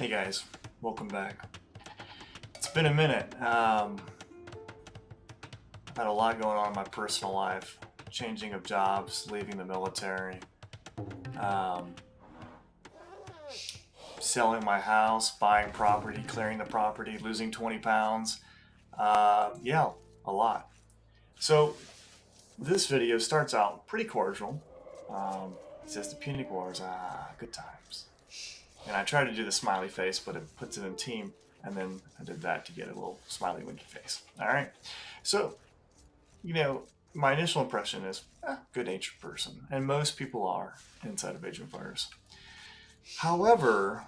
Hey guys, welcome back. It's been a minute. I've had a lot going on in my personal life. Changing of jobs, leaving the military, selling my house, buying property, clearing the property, losing 20 pounds. Yeah, a lot. So this video starts out pretty cordial. It says the Punic Wars, good times. And I tried to do the smiley face, but it puts it in team, and then I did that to get a little smiley winky face. Alright, so, you know, my initial impression is, good-natured person, and most people are inside of Age of Empires. However,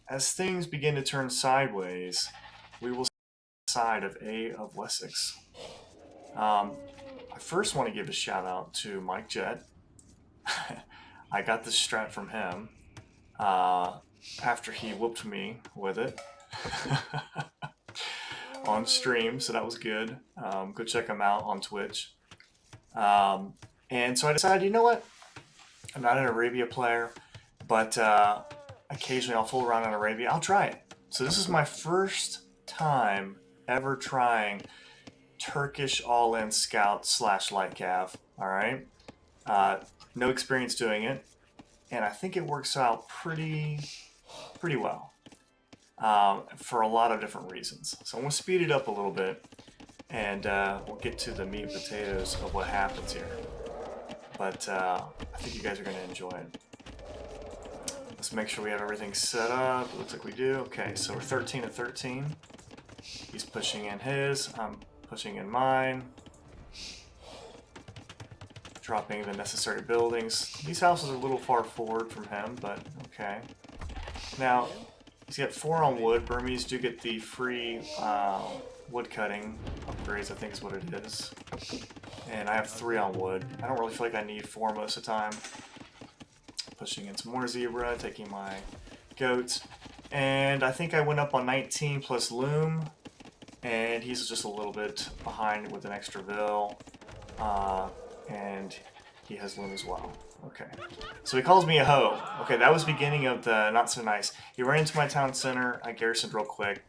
as things begin to turn sideways, we will see the side of A of Wessex. I first want to give a shout out to Mike Jett. I got this strat from him after he whooped me with it on stream, so that was good. Go check him out on Twitch. And so I decided, you know what? I'm not an Arabia player, but occasionally I'll fool around in Arabia. I'll try it. So this is my first time ever trying Turkish all-in scout / light cav. All right. No experience doing it, and I think it works out pretty well for a lot of different reasons. So I'm going to speed it up a little bit, and we'll get to the meat and potatoes of what happens here. But I think you guys are going to enjoy it. Let's make sure we have everything set up. It looks like we do. Okay, so we're 13 to 13. He's pushing in his. I'm pushing in mine. Dropping the necessary buildings. These houses are a little far forward from him, but okay. Now, he's got 4 on wood. Burmese do get the free wood cutting upgrades, I think is what it is. And I have 3 on wood. I don't really feel like I need 4 most of the time. Pushing in some more zebra, taking my goats. And I think I went up on 19 plus loom. And he's just a little bit behind with an extra vill. And he has loom as well. Okay. So he calls me a hoe. Okay, that was the beginning of the not so nice. He ran into my town center. I garrisoned real quick.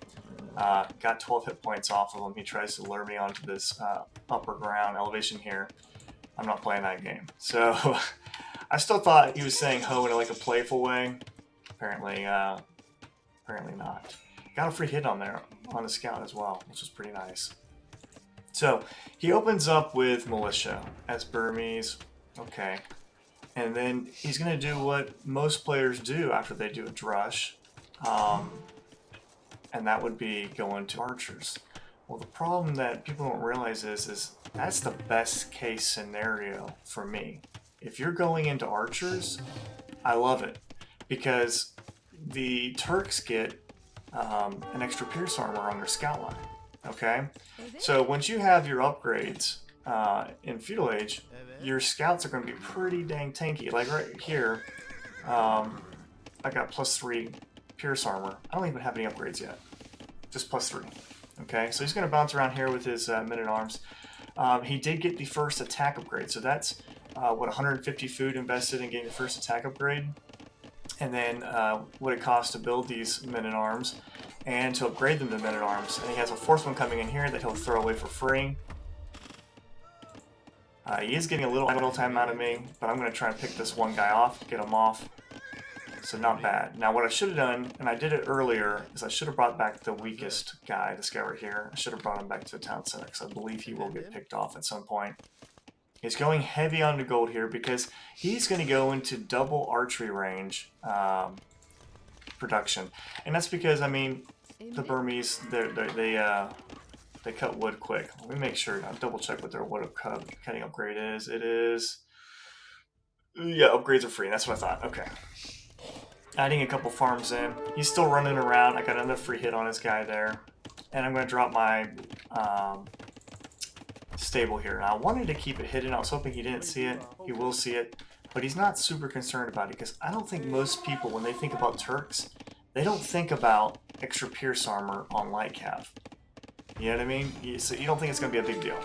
Got 12 hit points off of him. He tries to lure me onto this upper ground elevation here. I'm not playing that game. So I still thought he was saying hoe in like a playful way. Apparently not. Got a free hit on there on the scout as well, which is pretty nice. So he opens up with militia as Burmese. Okay. And then he's going to do what most players do after they do a drush. And that would be going to archers. Well, the problem that people don't realize is that's the best case scenario for me. If you're going into archers, I love it. Because the Turks get an extra pierce armor on their scout line. Okay? So once you have your upgrades in Feudal Age, your scouts are going to be pretty dang tanky. Like right here, I got +3 pierce armor. I don't even have any upgrades yet. Just +3. Okay, so he's going to bounce around here with his men-at-arms. He did get the first attack upgrade, so that's 150 food invested in getting the first attack upgrade. And then what it costs to build these men-at-arms and to upgrade them to men-at-arms. And he has a 4th one coming in here that he'll throw away for free. He is getting a little idle time out of me, but I'm going to try and pick this one guy off, get him off. So not bad. Now what I should have done, and I did it earlier, is I should have brought back the weakest guy, this guy right here. I should have brought him back to the town center, because I believe he will get picked off at some point. He's going heavy on the gold here, because he's going to go into double archery range production. And that's because, I mean, the Burmese, they cut wood quick. Let me make sure, I'll double check what their wood cutting upgrade is. It is, yeah, upgrades are free. That's what I thought. Okay. Adding a couple farms in. He's still running around. I got another free hit on his guy there. And I'm going to drop my stable here. Now, I wanted to keep it hidden. I was hoping he didn't see it. He will see it. But he's not super concerned about it, because I don't think most people, when they think about Turks, they don't think about extra pierce armor on light cav. You know what I mean? So you don't think it's going to be a big deal.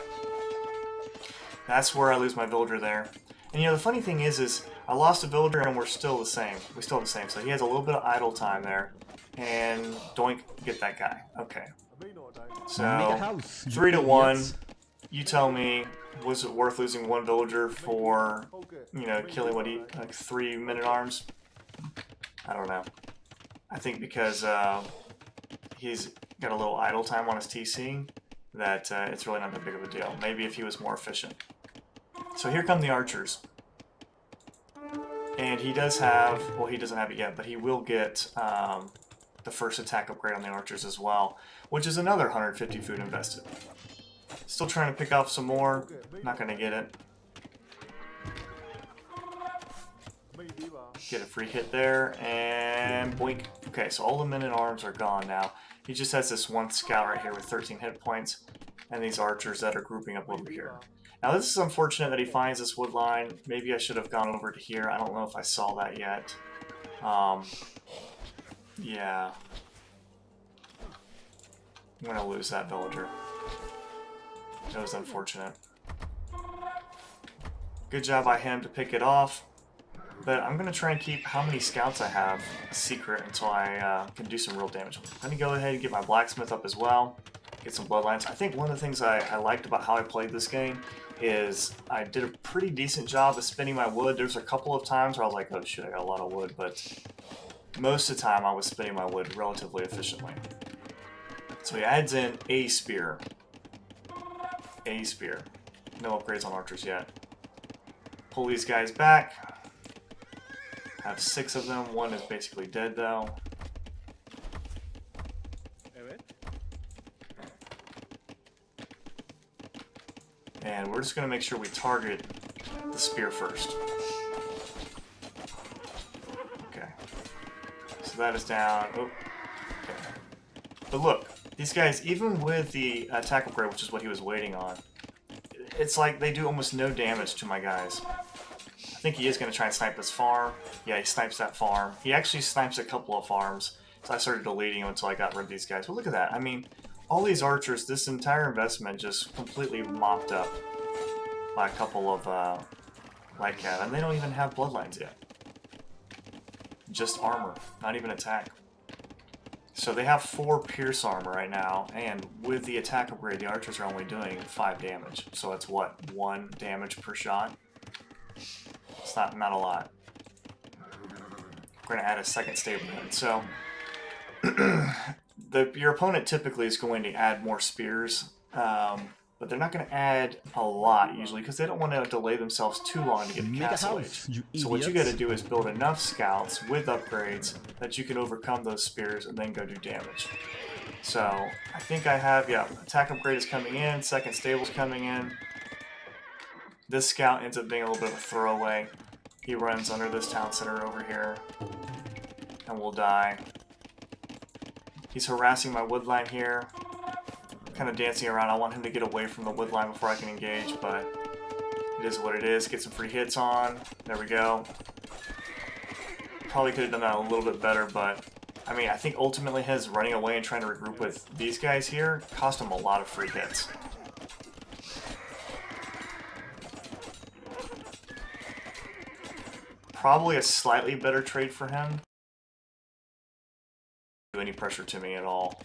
That's where I lose my villager there. And you know, the funny thing is I lost a villager and we're still the same. We still have the same. So he has a little bit of idle time there. And doink, get that guy. Okay. So 3-1. You tell me, was it worth losing one villager for, you know, killing what he like 3 men-at-arms? I don't know. I think because he's got a little idle time on his TC, that it's really not that big of a deal. Maybe if he was more efficient. So here come the archers. And he does have, well, he doesn't have it yet, but he will get the first attack upgrade on the archers as well, which is another 150 food invested. Still trying to pick off some more. Not going to get it. Get a free hit there, and boink. Okay, so all the men-at-arms are gone now. He just has this one scout right here with 13 hit points, and these archers that are grouping up over here. Now this is unfortunate that he finds this wood line. Maybe I should have gone over to here. I don't know if I saw that yet. Yeah. I'm going to lose that villager. That was unfortunate. Good job by him to pick it off. But I'm going to try and keep how many scouts I have a secret until I can do some real damage. Let me go ahead and get my blacksmith up as well. Get some bloodlines. I think one of the things I liked about how I played this game is I did a pretty decent job of spinning my wood. There's a couple of times where I was like, oh shit, I got a lot of wood. But most of the time I was spinning my wood relatively efficiently. So he adds in a spear. A spear. No upgrades on archers yet. Pull these guys back. Have 6 of them. One is basically dead though. And we're just going to make sure we target the spear first. Okay. So that is down. Oh. Okay. But look, these guys, even with the attack upgrade, which is what he was waiting on, it's like they do almost no damage to my guys. I think he is going to try and snipe this farm. Yeah, he snipes that farm. He actually snipes a couple of farms. So I started deleting him until I got rid of these guys. But look at that. I mean, all these archers, this entire investment just completely mopped up by a couple of light cat. And they don't even have bloodlines yet. Just armor, not even attack. So they have 4 pierce armor right now. And with the attack upgrade, the archers are only doing 5 damage. So it's what, 1 damage per shot? It's not a lot. We're going to add a second stable in. So your opponent typically is going to add more spears, but they're not going to add a lot usually because they don't want to delay themselves too long to get the castle age. So what you got to do is build enough scouts with upgrades that you can overcome those spears and then go do damage. So I think I have, yeah, attack upgrade is coming in, second stable's coming in. This scout ends up being a little bit of a throwaway. He runs under this town center over here and will die. He's harassing my wood line here. Kind of dancing around. I want him to get away from the wood line before I can engage, but it is what it is. Get some free hits on. There we go. Probably could have done that a little bit better, but I mean, I think ultimately his running away and trying to regroup with these guys here cost him a lot of free hits. Probably a slightly better trade for him. Any pressure to me at all.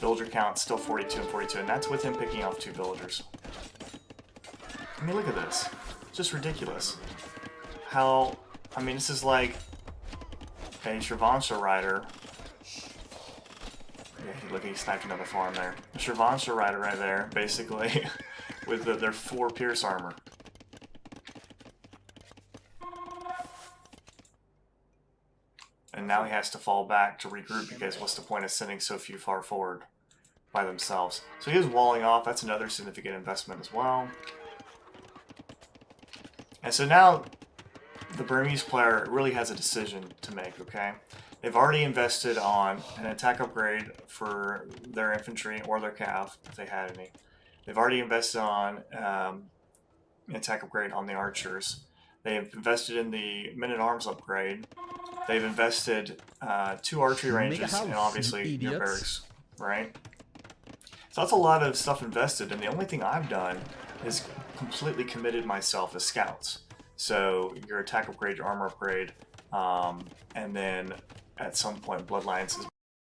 Villager count still 42 and 42, and that's with him picking off 2 villagers. I mean, look at this. It's just ridiculous. How, I mean, this is like a Shrivansha rider. Yeah, look, he sniped another farm there. A Shrivansha rider right there, basically, with their 4 pierce armor. And now he has to fall back to regroup because what's the point of sending so few far forward by themselves? So he is walling off. That's another significant investment as well. And so now the Burmese player really has a decision to make, okay? They've already invested on an attack upgrade for their infantry or their cav, if they had any. They've already invested on an attack upgrade on the archers. They've invested in the men-at-arms upgrade. They've invested 2 archery ranges and obviously your barracks, right? So that's a lot of stuff invested, and the only thing I've done is completely committed myself as scouts. So your attack upgrade, your armor upgrade, and then at some point Bloodlines is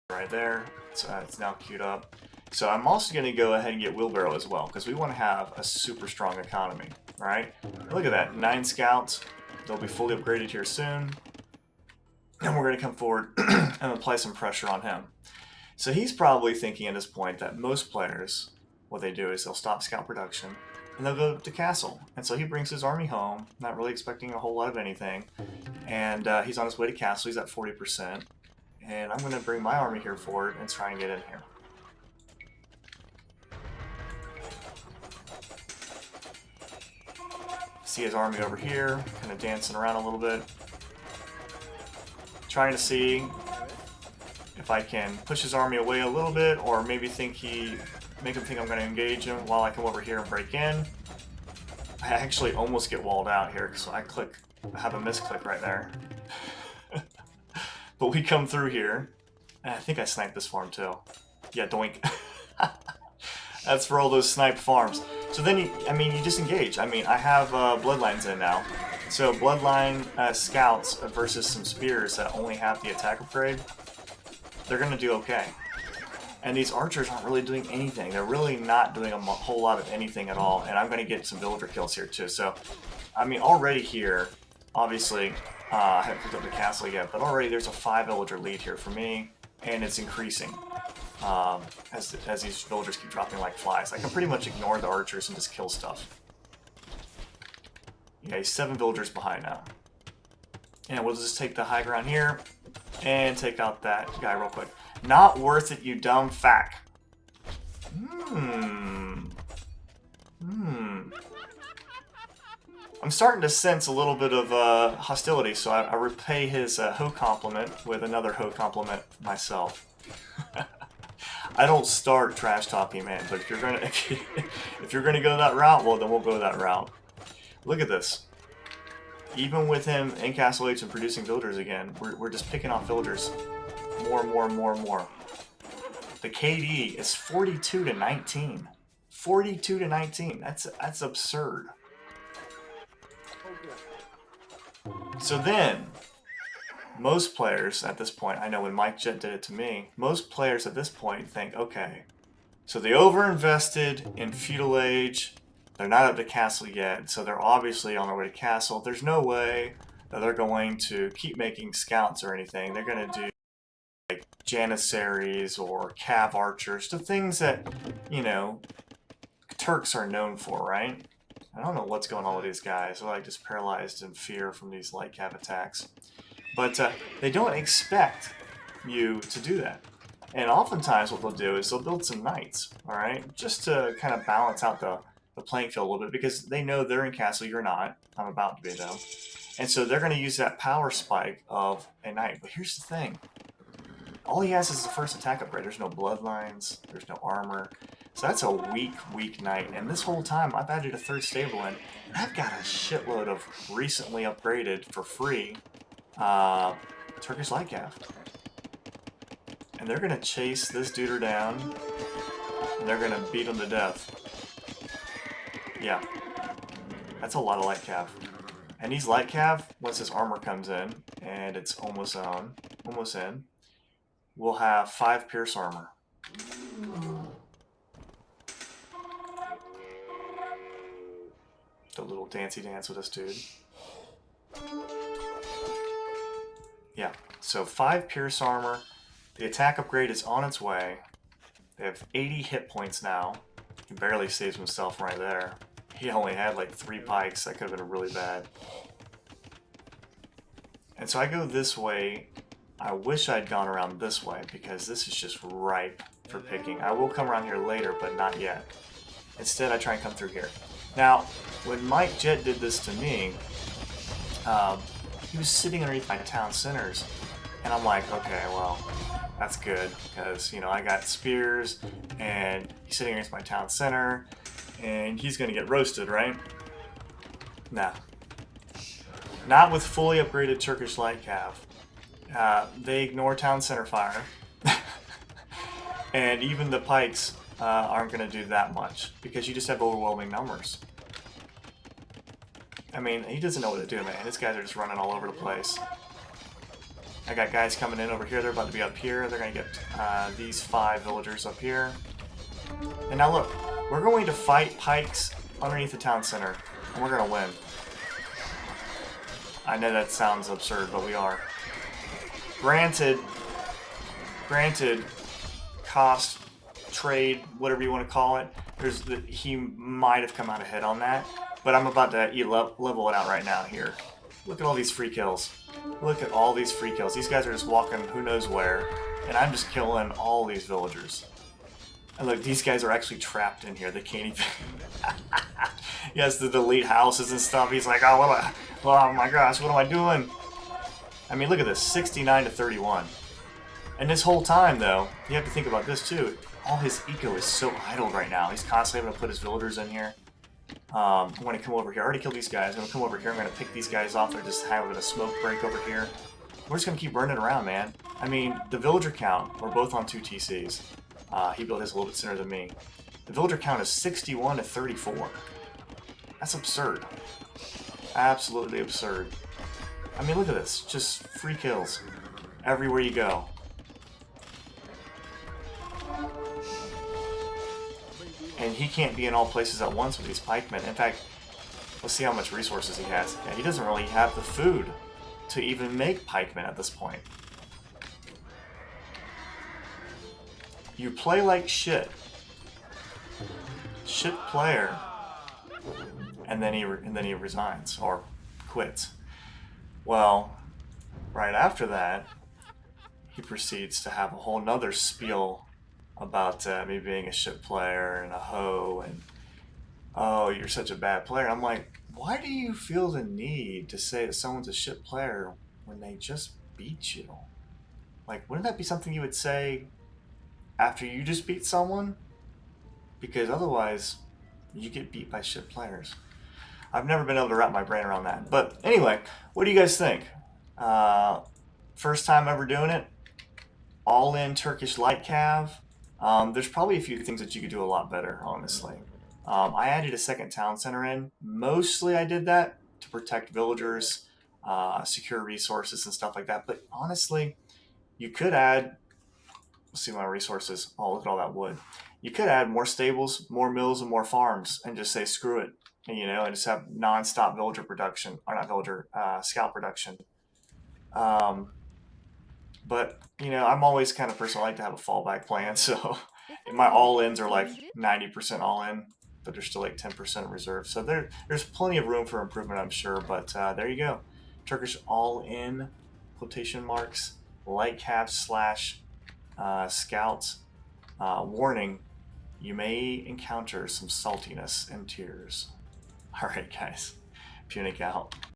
right there. So it's now queued up. So I'm also going to go ahead and get Wheelbarrow as well, because we want to have a super strong economy, right? Look at that, 9 scouts. They'll be fully upgraded here soon. And we're going to come forward and apply some pressure on him. So he's probably thinking at this point that most players, what they do is they'll stop scout production and they'll go to castle. And so he brings his army home, not really expecting a whole lot of anything. And he's on his way to castle, he's at 40%. And I'm going to bring my army here forward and try and get in here. See his army over here, kind of dancing around a little bit. Trying to see if I can push his army away a little bit, or maybe make him think I'm going to engage him while I come over here and break in. I actually almost get walled out here because I have a misclick right there. But we come through here, and I think I sniped this farm too. Yeah, doink. That's for all those sniped farms. So then, you disengage. I have Bloodlines in now. So Bloodline scouts versus some spears that only have the attack upgrade, they're going to do okay. And these archers aren't really doing anything. They're really not doing a whole lot of anything at all. And I'm going to get some villager kills here too. So, already here, obviously, I haven't picked up the castle yet, but already there's a 5 villager lead here for me, and it's increasing. As these villagers keep dropping like flies. I can pretty much ignore the archers and just kill stuff. Yeah, he's 7 villagers behind now. And we'll just take the high ground here and take out that guy real quick. Not worth it, you dumb fack. I'm starting to sense a little bit of hostility, so I repay his hoe compliment with another hoe compliment myself. I don't start trash talking, man, but if you're gonna go that route, well, then we'll go that route. Look at this. Even with him in Castle H and producing villagers again, we're just picking off villagers more and more and more and more. The KD is 42 to 19. 42 to 19. That's absurd. So then, most players at this point, I know when Mike Jet did it to me, most players at this point think, okay, so they overinvested in Feudal Age, they're not up to Castle yet, so they're obviously on their way to Castle. There's no way that they're going to keep making scouts or anything. They're going to do like Janissaries or Cav Archers, the things that, Turks are known for, right? I don't know what's going on with these guys. They're like just paralyzed in fear from these light cav attacks. But they don't expect you to do that. And oftentimes what they'll do is they'll build some knights, alright? Just to kind of balance out the playing field a little bit, because they know they're in castle, you're not. I'm about to be though. And so they're going to use that power spike of a knight. But here's the thing. All he has is the first attack upgrade. There's no bloodlines, there's no armor. So that's a weak knight. And this whole time I've added a 3rd stable in, and I've got a shitload of recently upgraded for free Turkish light cav. And they're gonna chase this duder down, and they're gonna beat him to death. Yeah, that's a lot of light cav. And these light cav, once this armor comes in, and it's almost in, we'll have 5 pierce armor. The little dancey dance with this dude. Yeah, so 5 pierce armor. The attack upgrade is on its way. They have 80 hit points now. He barely saves himself right there. He only had like 3 pikes. That could have been really bad. And so I go this way. I wish I'd gone around this way, because this is just ripe for picking. I will come around here later, but not yet. Instead, I try and come through here. Now, when Mike Jet did this to me, he was sitting underneath my town centers, and I'm like, okay, well, that's good, because, I got spears, and he's sitting against my town center, and he's going to get roasted, right? Nah. Not with fully upgraded Turkish light cav. They ignore town center fire, and even the pikes aren't going to do that much because you just have overwhelming numbers. I mean, he doesn't know what to do, man. These guys are just running all over the place. I got guys coming in over here. They're about to be up here. They're going to get these 5 villagers up here. And now look, we're going to fight pikes underneath the town center, and we're going to win. I know that sounds absurd, but we are. Granted, cost, trade, whatever you want to call it, he might have come out ahead on that, but I'm about to level it out right now here. Look at all these free kills. Look at all these free kills. These guys are just walking who knows where, and I'm just killing all these villagers. And look, these guys are actually trapped in here. They can't even... He has to delete houses and stuff. He's like, oh my gosh, what am I doing? I mean, look at this, 69 to 31. And this whole time, though, you have to think about this too. All his eco is so idled right now. He's constantly having to put his villagers in here. I'm going to come over here. I already killed these guys. I'm going to come over here. I'm going to pick these guys off. They're just having a smoke break over here. We're just going to keep burning around, man. I mean, the villager count, we're both on 2 TCs. He built his a little bit sooner than me. The villager count is 61 to 34. That's absurd. Absolutely absurd. I mean, look at this. Just free kills everywhere you go. And he can't be in all places at once with these pikemen. In fact, let's see how much resources he has. Yeah, he doesn't really have the food to even make pikemen at this point. You play like shit. Shit player. And then he resigns or quits. Well, right after that, he proceeds to have a whole nother spiel about me being a shit player and a hoe and, oh, you're such a bad player. I'm like, why do you feel the need to say that someone's a shit player when they just beat you? Like, wouldn't that be something you would say after you just beat someone? Because otherwise, you get beat by shit players. I've never been able to wrap my brain around that. But anyway, what do you guys think? First time ever doing it. All-in Turkish light cav. There's probably a few things that you could do a lot better, honestly. I added a second town center in. Mostly I did that to protect villagers, secure resources and stuff like that. But honestly, you could add... Let's see my resources. Oh, look at all that wood. You could add more stables, more mills, and more farms and just say screw it. You know, and just have non-stop villager production, or not villager, scout production. But, you know, I'm always kind of person I like to have a fallback plan, so my all-ins are like 90% all-in, but there's still like 10% reserve. So there's plenty of room for improvement, I'm sure, but there you go. Turkish all-in, quotation marks, light cav / scouts. Warning, you may encounter some saltiness and tears. Alright guys, Punic out.